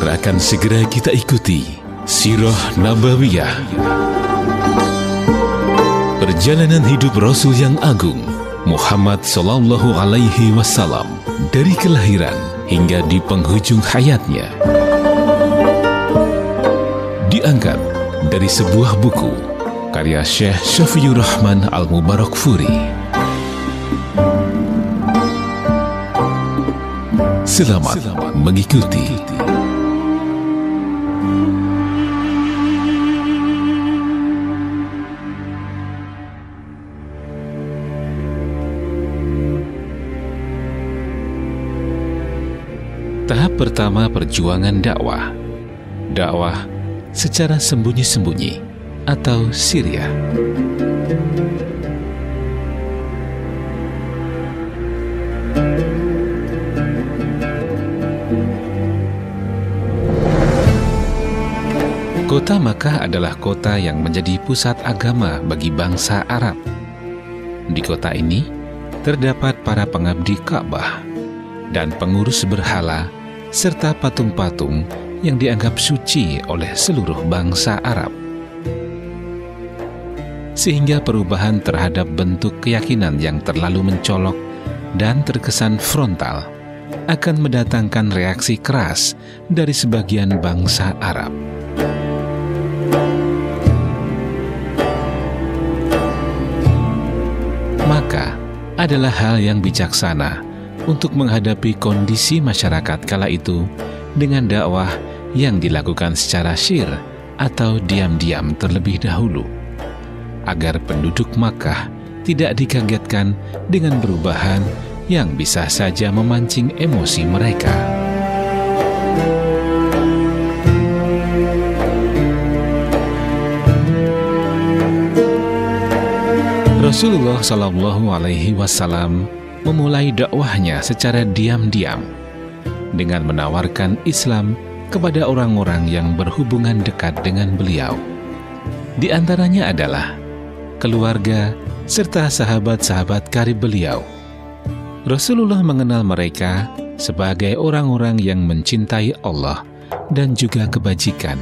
pendengar, akan segera kita ikuti Sirah Nabawiyah, perjalanan hidup Rasul yang agung Muhammad Sallallahu Alaihi Wasallam dari kelahiran hingga di penghujung hayatnya. Diangkat dari sebuah buku karya Syekh Syafiur Rahman Al-Mubarakfuri. Selamat mengikuti. Tahap pertama perjuangan dakwah. Dakwah secara sembunyi-sembunyi atau siriyah. Kota Makkah adalah kota yang menjadi pusat agama bagi bangsa Arab. Di kota ini terdapat para pengabdi Ka'bah dan pengurus berhala serta patung-patung yang dianggap suci oleh seluruh bangsa Arab. Sehingga perubahan terhadap bentuk keyakinan yang terlalu mencolok dan terkesan frontal akan mendatangkan reaksi keras dari sebagian bangsa Arab. Maka adalah hal yang bijaksana untuk menghadapi kondisi masyarakat kala itu dengan dakwah yang dilakukan secara syir atau diam-diam terlebih dahulu, agar penduduk Makkah tidak dikagetkan dengan perubahan yang bisa saja memancing emosi mereka. Rasulullah Shallallahu Alaihi Wasallam memulai dakwahnya secara diam-diam dengan menawarkan Islam kepada orang-orang yang berhubungan dekat dengan beliau. Di antaranya adalah keluarga serta sahabat-sahabat karib beliau. Rasulullah mengenal mereka sebagai orang-orang yang mencintai Allah dan juga kebajikan.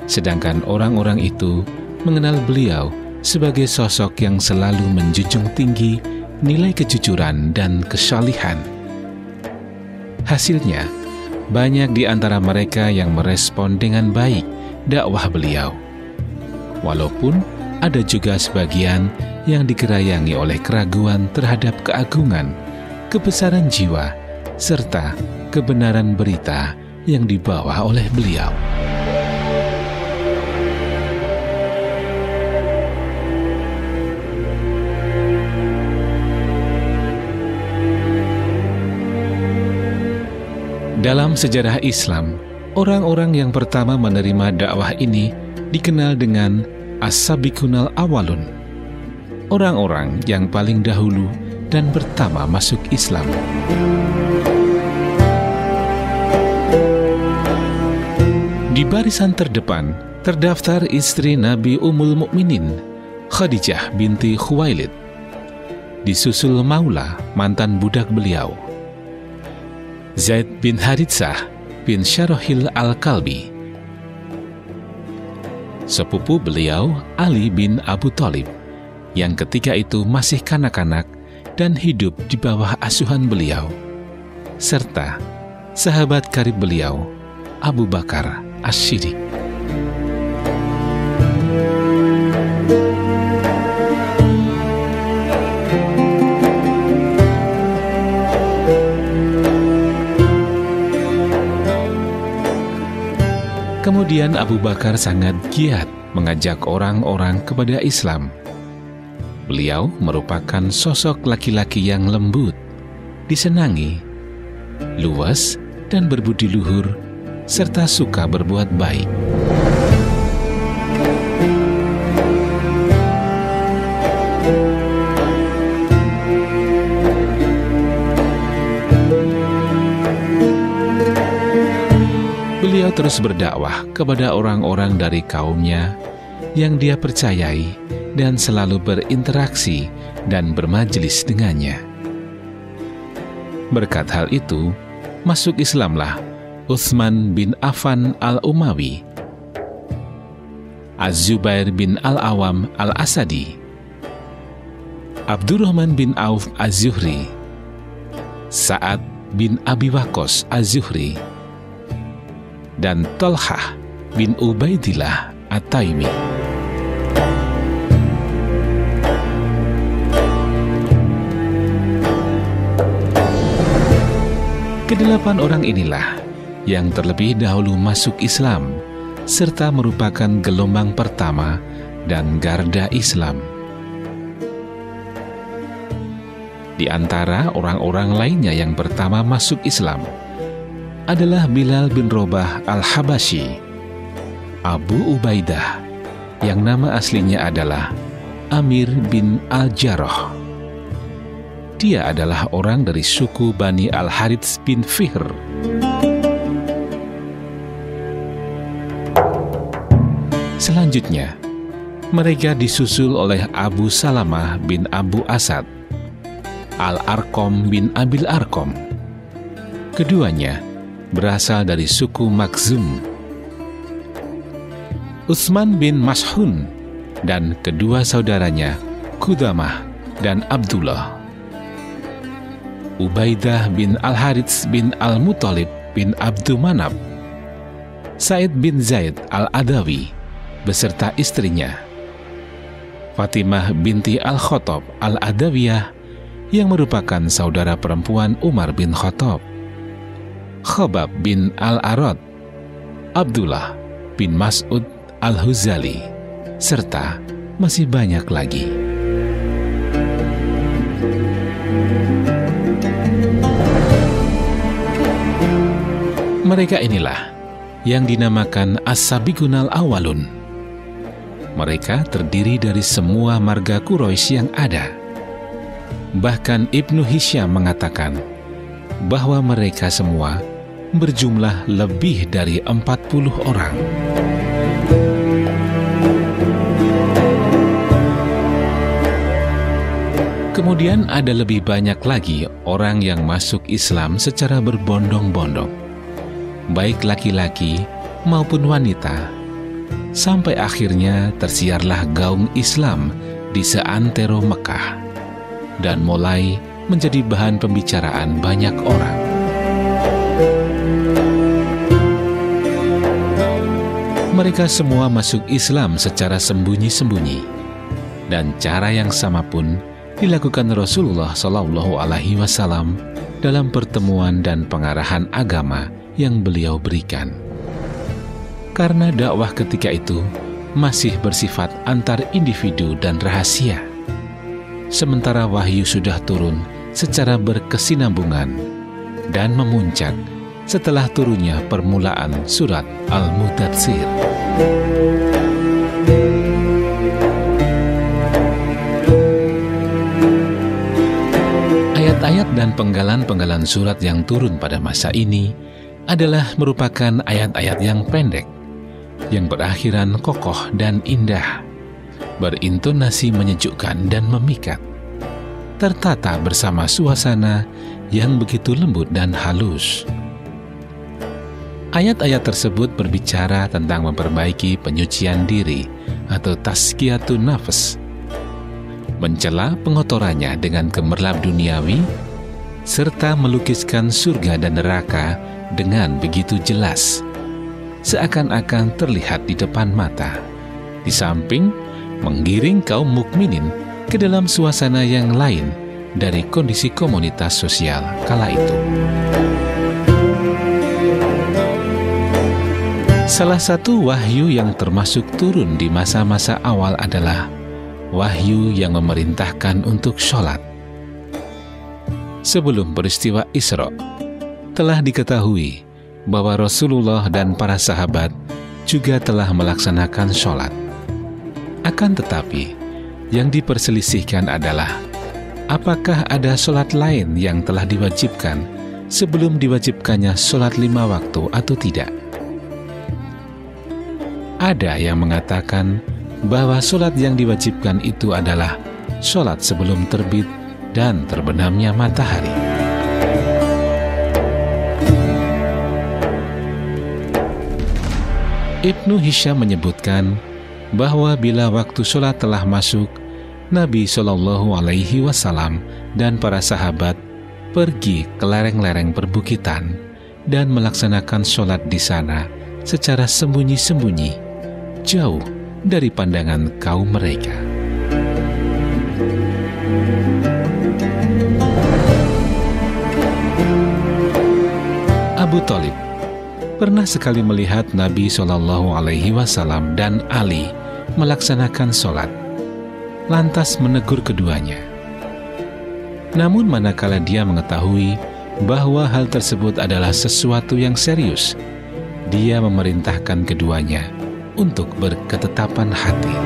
Sedangkan orang-orang itu mengenal beliau sebagai sosok yang selalu menjunjung tinggi nilai kejujuran dan kesalihan. Hasilnya, banyak di antara mereka yang merespon dengan baik dakwah beliau. Walaupun ada juga sebagian yang dikerayangi oleh keraguan terhadap keagungan, kebesaran jiwa, serta kebenaran berita yang dibawa oleh beliau. Dalam sejarah Islam, orang-orang yang pertama menerima dakwah ini dikenal dengan As-Sabiqunal Awalun, orang-orang yang paling dahulu dan pertama masuk Islam. Di barisan terdepan terdaftar istri Nabi Ummul Mukminin, Khadijah binti Khuwailid. Disusul Maula, mantan budak beliau, Zaid bin Haritsah bin Syarahil Al-Kalbi. Sepupu beliau Ali bin Abu Thalib, yang ketika itu masih kanak-kanak dan hidup di bawah asuhan beliau, serta sahabat karib beliau Abu Bakar As-Siddiq. Kemudian Abu Bakar sangat giat mengajak orang-orang kepada Islam. Beliau merupakan sosok laki-laki yang lembut, disenangi, luas dan berbudi luhur, serta suka berbuat baik. Beliau terus berdakwah kepada orang-orang dari kaumnya yang dia percayai dan selalu berinteraksi dan bermajelis dengannya. Berkat hal itu, masuk Islamlah Utsman bin Affan al-Umawi, Az-Zubair bin al-Awam al-Asadi, Abdurrahman bin Auf az-Zuhri, Sa'ad bin Abi Waqqas az-Zuhri, dan Thalhah bin Ubaidillah at-Taimi. Kedelapan orang inilah yang terlebih dahulu masuk Islam, serta merupakan gelombang pertama dan garda Islam. Di antara orang-orang lainnya yang pertama masuk Islam adalah Bilal bin Rabah al-Habashi, Abu Ubaidah, yang nama aslinya adalah Amir bin al-Jarrah. Dia adalah orang dari suku Bani al-Harits bin Fihr. Selanjutnya, mereka disusul oleh Abu Salamah bin Abu Asad, Al-Arqam bin Abil Arqam. Keduanya berasal dari suku Makhzum. Utsman bin Maz'un dan kedua saudaranya Qudamah dan Abdullah. Ubaidah bin Al-Harits bin Al-Muttalib bin Abdumanab, Said bin Zaid al-Adawi beserta istrinya, Fatimah binti Al-Khattab al-Adawiyah yang merupakan saudara perempuan Umar bin Khattab, Khabab bin Al-Arad, Abdullah bin Mas'ud al-Huzali, serta masih banyak lagi. Mereka inilah yang dinamakan As-Sabiqunal Awwalun. Mereka terdiri dari semua marga Quraisy yang ada. Bahkan Ibnu Hisyam mengatakan bahwa mereka semua berjumlah lebih dari 40 orang. Kemudian ada lebih banyak lagi orang yang masuk Islam secara berbondong-bondong, baik laki-laki maupun wanita, sampai akhirnya tersiarlah gaung Islam di seantero Mekah dan mulai menjadi bahan pembicaraan banyak orang. Mereka semua masuk Islam secara sembunyi-sembunyi, dan cara yang sama pun dilakukan Rasulullah SAW dalam pertemuan dan pengarahan agama yang beliau berikan. Karena dakwah ketika itu masih bersifat antar individu dan rahasia, sementara wahyu sudah turun secara berkesinambungan dan memuncak setelah turunnya permulaan surat Al-Mudatsir. Ayat-ayat dan penggalan-penggalan surat yang turun pada masa ini adalah merupakan ayat-ayat yang pendek, yang berakhiran kokoh dan indah, berintonasi menyejukkan dan memikat, tertata bersama suasana yang begitu lembut dan halus. Ayat-ayat tersebut berbicara tentang memperbaiki penyucian diri atau tazkiyatun nafs, mencela pengotorannya dengan gemerlap duniawi, serta melukiskan surga dan neraka dengan begitu jelas, seakan-akan terlihat di depan mata, di samping menggiring kaum mukminin ke dalam suasana yang lain dari kondisi komunitas sosial kala itu. Salah satu wahyu yang termasuk turun di masa-masa awal adalah wahyu yang memerintahkan untuk sholat. Sebelum peristiwa Isra, telah diketahui bahwa Rasulullah dan para sahabat juga telah melaksanakan sholat. Akan tetapi, yang diperselisihkan adalah apakah ada sholat lain yang telah diwajibkan sebelum diwajibkannya sholat 5 waktu atau tidak. Ada yang mengatakan bahwa sholat yang diwajibkan itu adalah sholat sebelum terbit dan terbenamnya matahari. Ibnu Hisham menyebutkan bahwa bila waktu sholat telah masuk, Nabi Shallallahu Alaihi Wasallam dan para sahabat pergi ke lereng-lereng perbukitan dan melaksanakan sholat di sana secara sembunyi-sembunyi, jauh dari pandangan kaum mereka. Abu Thalib pernah sekali melihat Nabi Shallallahu Alaihi Wasallam dan Ali melaksanakan sholat, lantas menegur keduanya. Namun manakala dia mengetahui bahwa hal tersebut adalah sesuatu yang serius, dia memerintahkan keduanya untuk berketetapan hati.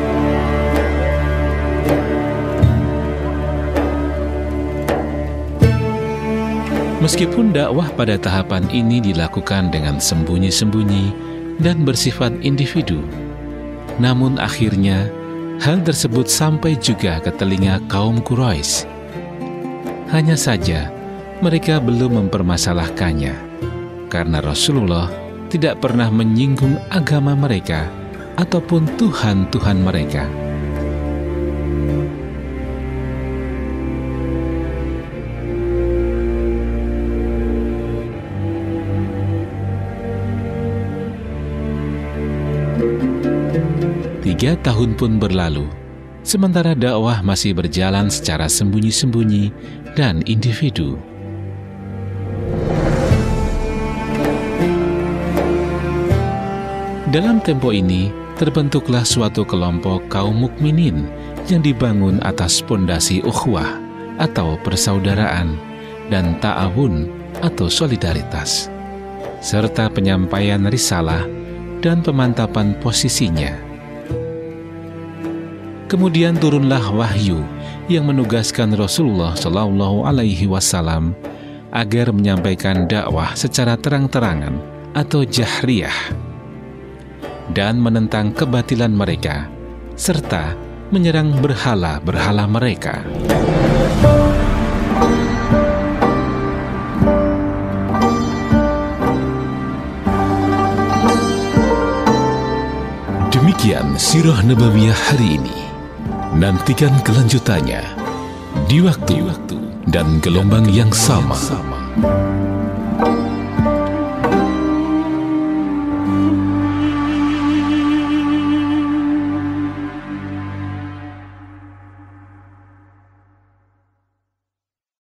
Meskipun dakwah pada tahapan ini dilakukan dengan sembunyi-sembunyi dan bersifat individu, namun akhirnya hal tersebut sampai juga ke telinga kaum Quraisy. Hanya saja mereka belum mempermasalahkannya, karena Rasulullah tidak pernah menyinggung agama mereka ataupun Tuhan-Tuhan mereka. Tiga tahun pun berlalu, sementara dakwah masih berjalan secara sembunyi-sembunyi dan individu. Dalam tempo ini, terbentuklah suatu kelompok kaum mukminin yang dibangun atas pondasi ukhuwah atau persaudaraan dan ta'awun atau solidaritas, serta penyampaian risalah dan pemantapan posisinya. Kemudian turunlah wahyu yang menugaskan Rasulullah Shallallahu Alaihi Wasallam agar menyampaikan dakwah secara terang-terangan atau jahriyah dan menentang kebatilan mereka serta menyerang berhala-berhala mereka. Demikian Sirah Nabawiyah hari ini. Nantikan kelanjutannya di waktu dan gelombang yang sama.